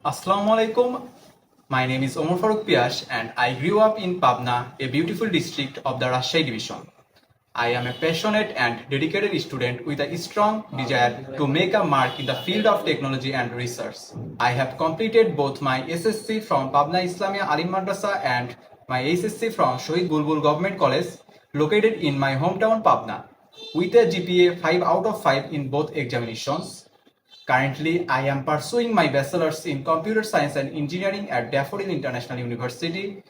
Assalamu alaikum. My name is Omar Farooq Piyash and I grew up in Pabna, a beautiful district of the Rajshahi division. I am a passionate and dedicated student with a strong desire to make a mark in the field of technology and research. I have completed both my SSC from Pabna Islamia Alim Madrasa and my SSC from Shohid Bulbul Government College located in my hometown Pabna with a GPA 5 out of 5 in both examinations. Currently, I am pursuing my bachelor's in computer science and engineering at Daffodil International University.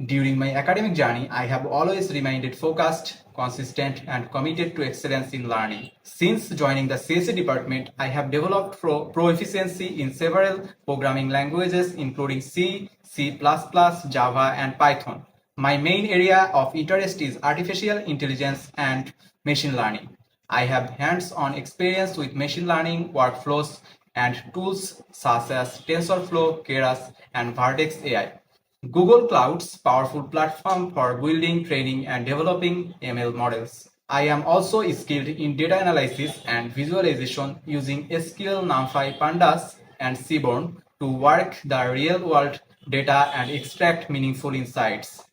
During my academic journey, I have always remained focused, consistent, and committed to excellence in learning. Since joining the CSE department, I have developed proficiency in several programming languages, including C, C++, Java, and Python. My main area of interest is artificial intelligence and machine learning. I have hands-on experience with machine learning workflows and tools such as TensorFlow, Keras, and Vertex AI. Google Cloud's powerful platform for building, training, and developing ML models. I am also skilled in data analysis and visualization using SQL, NumPy, Pandas, and Seaborn to work the real-world data and extract meaningful insights.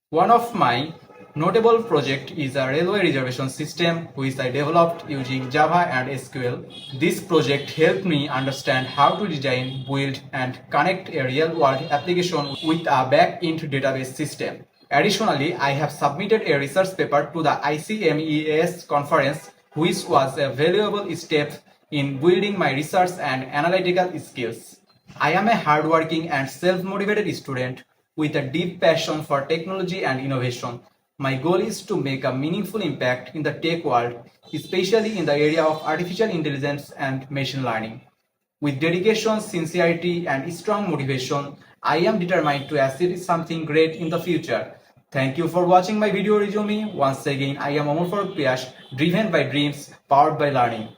One of my notable projects is a railway reservation system which I developed using Java and SQL. This project helped me understand how to design, build, and connect a real-world application with a back-end database system. Additionally, I have submitted a research paper to the ICMEAS conference, which was a valuable step in building my research and analytical skills. I am a hardworking and self-motivated student with a deep passion for technology and innovation. My goal is to make a meaningful impact in the tech world, especially in the area of artificial intelligence and machine learning. With dedication, sincerity, and strong motivation, I am determined to achieve something great in the future. Thank you for watching my video resume. Once again, I am Omar Farooq Piyash, driven by dreams, powered by learning.